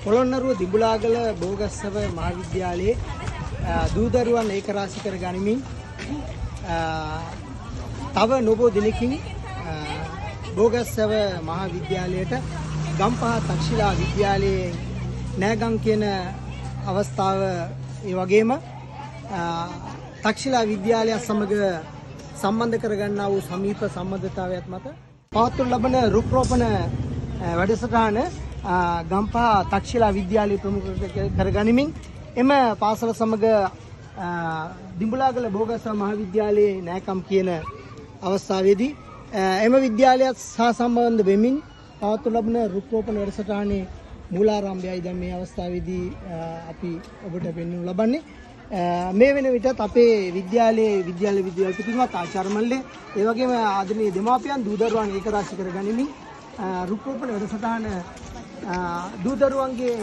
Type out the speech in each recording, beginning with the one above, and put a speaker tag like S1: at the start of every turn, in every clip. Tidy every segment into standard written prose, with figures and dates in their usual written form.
S1: පොළොන්නරුව දිඹුලාගල බෝගස්සව මහාවිද්‍යාලයේ දූ දරුවන් ඒක රාශි කර ගනිමින් තව නොබෝ දිනකින් බෝගස්සව මහාවිද්‍යාලයට ගම්පහ තක්ෂිලා විද්‍යාලයේ නෑගම් කියන අවස්ථාව ඒ වගේම තක්ෂිලා විද්‍යාලය සමග සම්බන්ධ කරගන්නා වූ සමීප සම්බන්ධතාවයක් මත පවත්වනු ලබන රුක් රෝපණ වැඩසටහන ගම්පහ තක්ෂිලා විද්‍යාලය ප්‍රමුඛ කරගනිමින් එම පාසල සමග දිඹුලාගල බෝගස්සව මහාවිද්‍යාලයේ නෑකම් කියන අවස්ථාවේදී එම විද්‍යාලයත් සහ සම්බන්ධ වෙමින් පවත්වනු ලබන රුක් රෝපණ වැඩසටහනේ මූලාරම්භයයි දැන් මේ අවස්ථාවේදී අපි ඔබට පෙන්වනු ලබන්නේ මේ වෙන විටත් අපේ විද්‍යාලයේ විද්‍යාල පිටුමත් ආචාර්ය මණ්ඩලය ඒ වගේම ආදරණීය දෙමාපියන් දූ දරුවන් ඒක රාශි කර ගනිමින් රුක් රෝපණ වැඩසටහන දූ දරුවන්ගේ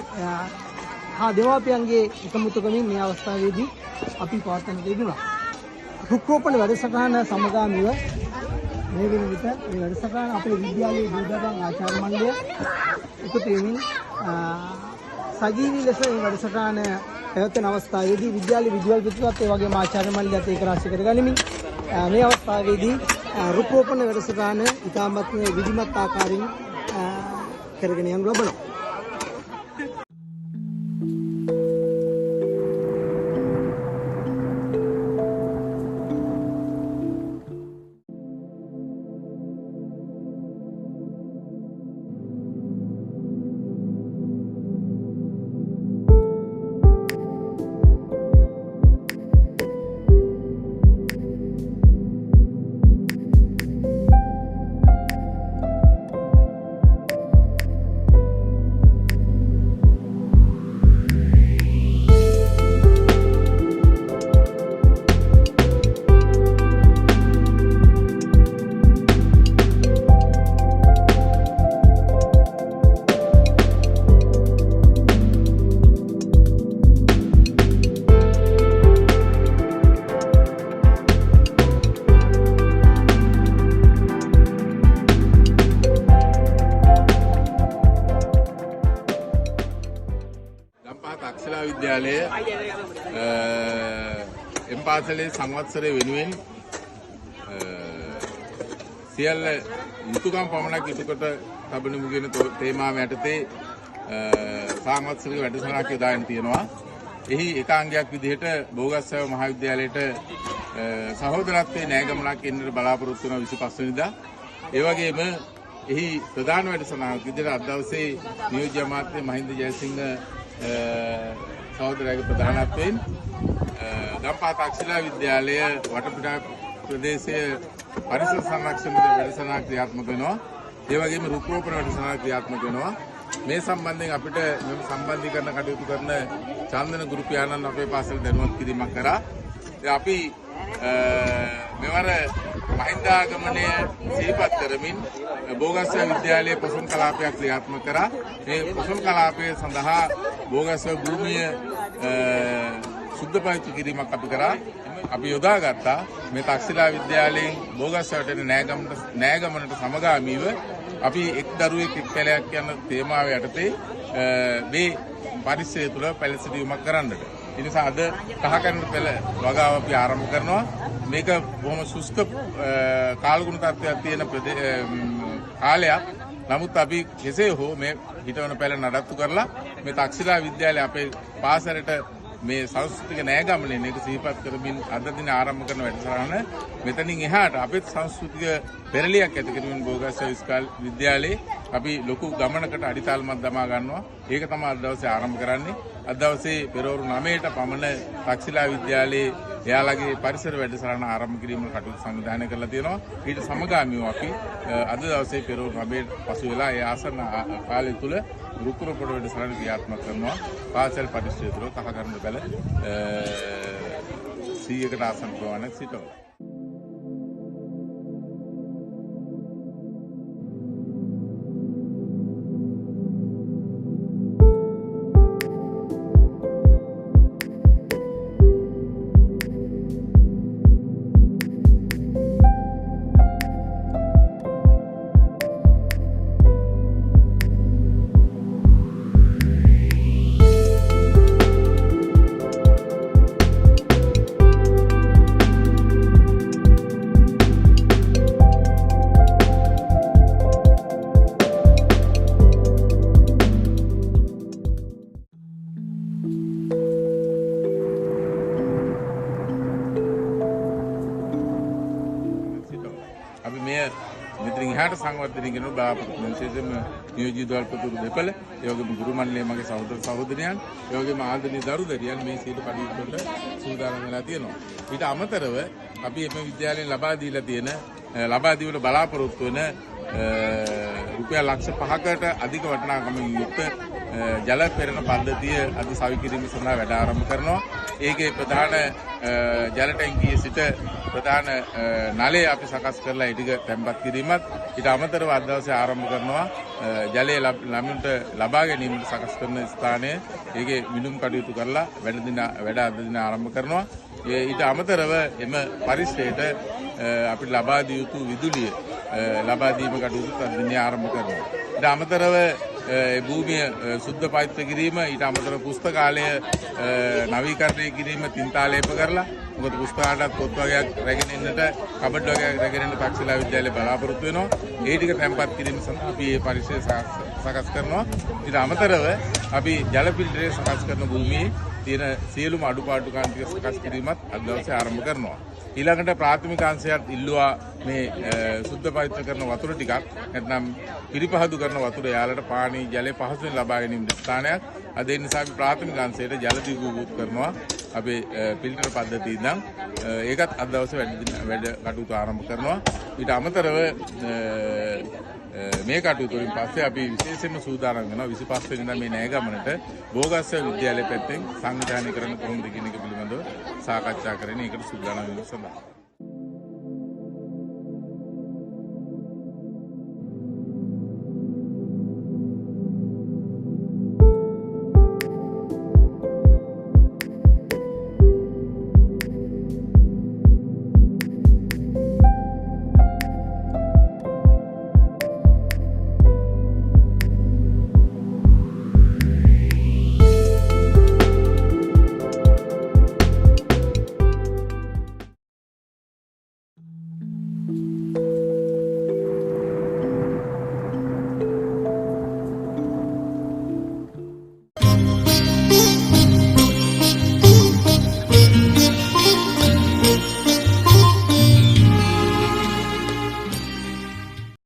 S1: හා දෙමාපියන්ගේ එකමුතුකමින් මේ අවස්ථාවේදී අපි පවත්වන දෙන්නවා. රුක් රෝපණ වැඩසටහන සමගාමීව මේ වෙන විට මේ වැඩසටහන අපේ විද්‍යාලයේ දූ දරුවන් ආචාර්ය මණ්ඩලය එකතු වෙමින් සජීවී ලෙස මේ වැඩසටහන පැවැත්වෙන අවස්ථාවේදී විද්‍යාලයේ විද්‍යාල පිටුවත් ඒ වගේම ආචාර්ය මණ්ඩලයත් ඒක රාශි කරගනිමින් මේ අවස්ථාවේදී රුක් රෝපණ වැඩසටහන ඉතාමත් විධිමත් ආකාරයෙන් කරගෙන යනු ලබනවා.
S2: විද්‍යාලය එම් පාසලේ සංවත්සරය වෙනුවෙන් සියල්ල යුතුකම් පමණක් ඉටුකොට තබනමු කියන තේමාව යටතේ සංවත්සරික වැඩසටහනක් යොදාගෙන තියෙනවා. එහි එක අංගයක් විදිහට බෝගස්සව මහාවිද්‍යාලයට සහෝදරත්වයේ නෑගමනක් එන්නට බලාපොරොත්තු වෙන 25 වෙනිදා. ඒ වගේම එහි ප්‍රධාන වැඩසටහනක් විදිහට අද දවසේ නියෝජ්‍ය අමාත්‍ය මහින්ද ජයසිංහ සහෝදරයාගේ ප්‍රධානත්වයෙන් ගම්පහ තක්ෂිලා විද්‍යාලය වටපිටා ප්‍රදේශයේ පරිසර සංරක්ෂණ වැඩසටහනක් ක්‍රියාත්මක වෙනවා. ඒ වගේම රුක් රෝපණ වැඩසටහනක් ක්‍රියාත්මක වෙනවා. මේ සම්බන්ධයෙන් අපිට මෙම සම්බන්ධීකරණ කටයුතු කරන චන්දන ගුරු පියාණන් අපේ පාසල දැනුවත් කිරීමක් කරා. අපි මෙවර මහින්දාගමනය සිහිපත් කරමින් බෝගස්සව විද්‍යාලයේ පොසොන් කලාපයක් ක්‍රියාත්මක කරා. මේ පොසොන් කලාපය සඳහා බෝගස්සව භූමිය සුද්ධ පවිත්‍ර කිරීමක් අපි කරා. අපි යොදාගත්තා මේ තක්ෂිලා විද්‍යාලයෙන් බෝගස්සවට එන නෑගමනට සමගාමීව අපි එක් දරුවෙක් එක් පැලයක් යන තේමාව යටතේ මේ පරිසරය තුළ පැලසිරීමක් කරන්නට. ඒ නිසා අද කහකරන පෙළ වගාව අපි ආරම්භ කරනවා. මේක බොහොම සුස්ක කාලගුණ තත්ත්වයක් තියෙන කාලයක්. නමුත් අපි කෙසේ හෝ මේ හිටවන පැළ නඩත්තු කරලා මේ තක්ෂිලා විද්‍යාලය අපේ පාසලට මේ සංස්කෘතික නෑගමනේ මේක සිහිපත් කරමින් අද දින ආරම්භ කරන වැඩසටහන මෙතනින් එහාට අපේ සංස්කෘතික පෙරලියක් ඇති කරමින් බෝගස්සව විද්‍යාලයේ අපි ලොකු ගමනකට අඩිතාලමක් දමා ගන්නවා. ඒක තමයි අද දවසේ ආරම්භ කරන්නේ. අද දවසේ පෙරවරු 9ට පමණ තක්ෂිලා විද්‍යාලයේ එයාලගේ පරිසර වැඩසටහන ආරම්භ කිරීමට කටයුතු සංවිධානය කරලා තියෙනවා. ඊට සමගාමීව අපි අද දවසේ පෙරවරු 9ට පසු වෙලා ඒ ආසන්න කාලය තුල රුක් රෝපණ වැඩසටහන ක්‍රියාත්මක කරනවා. පාසල් පරිසරය තුල කහකරන බැල 100කට ආසන්න ප්‍රමාණයක් සිටනවා. දෙනෙක් වෙනවා බලාපොරොත්තු වෙන විශේෂයෙන්ම නියෝජිත දල්පතුරු දෙපළ ඒ වගේම ගුරු මණ්ඩලයේ මගේ සහෝදර සහෝදරියන් ඒ වගේම ආදරණීය දරුදරියන් මේ සියලු කටයුතු වලට සූදානම් වෙලා තියෙනවා. ඊට අමතරව අපි මේ විද්‍යාලයෙන් ලබා දීලා බලාපොරොත්තු වෙන රුපියල් ලක්ෂ 5කට අධික වටිනාකමින් යුක්ත ජල පෙරණ පද්ධතිය අද සවි කිරීම සඳහා වැඩ ආරම්භ කරනවා. ඒකේ ප්‍රධාන ජල ටැංකියේ සිට ප්‍රධාන නලය අපි සකස් කරලා ඊටික තැන්පත් කිරීමත් ඊට අමතරව අද දවසේ ආරම්භ කරනවා ජලය ළමුන්ට ලබා ගැනීමට සකස් කරන ස්ථානය ඒකේ මිනුම් කටයුතු කරලා වැඩ අද දින ආරම්භ කරනවා. ඊට අමතරව එම පරිශ්‍රයට අපිට ලබා දිය යුතු විදුලිය ලබා දීම කටයුතු අද දින ආරම්භ කරනවා. ඊට අමතරව භූමිය සුද්ධ පවිත්‍ර කිරීම ඊට අමතරව පුස්තකාලය නවීකරණය කිරීම තින්තාලේප කරලා මොකද පුස්තකාලයට පොත් වගේක් රැගෙන එන්නට කබඩ් වගේක් රැගෙන එන්න තක්ෂිලා විද්‍යාලය බලාපොරොත්තු වෙනවා. ඒ ටික තැන්පත් කිරීම සඳහා අපි මේ පරිශ්‍රය සකස් කරනවා. ඊට අමතරව අපි ජල පිල්ටරේ සකස් කරන භූමියේ තියෙන සියලුම අඩුපාඩුකම් ටික සකස් කිරීමත් අද දවසේ ආරම්භ කරනවා. ඊළඟට ප්‍රාථමික අංශයත් ඉල්ලුවා මේ සුද්ධ පවිත්‍ර කරන වතුර ටිකක් නැත්නම් පිරිපහදු කරන වතුර යාලට පානීය ජලය පහසුවෙන් ලබා ගැනීමට ස්ථානයක්. අද ඒ නිසා අපි ප්‍රාථමික අංශයට ජල දීර්ඝවූත් කරනවා අපේ ෆිල්ටර් පද්ධතිය ඉඳන් ඒකත් අද දවසේ වැඩ කටයුතු ආරම්භ කරනවා. ඊට අමතරව මේ කටයුතු වලින් පස්සේ අපි විශේෂයෙන්ම සූදානම් වෙනවා 25 වෙනිදා මේ නෑගමනට බෝගස්ස විද්‍යාලය පැත්තෙන් සංවිධානය කරන කොහොමද කියන එක පිළිබඳව සාකච්ඡා කරගෙන ඒකට සූදානම් වෙන සඳහා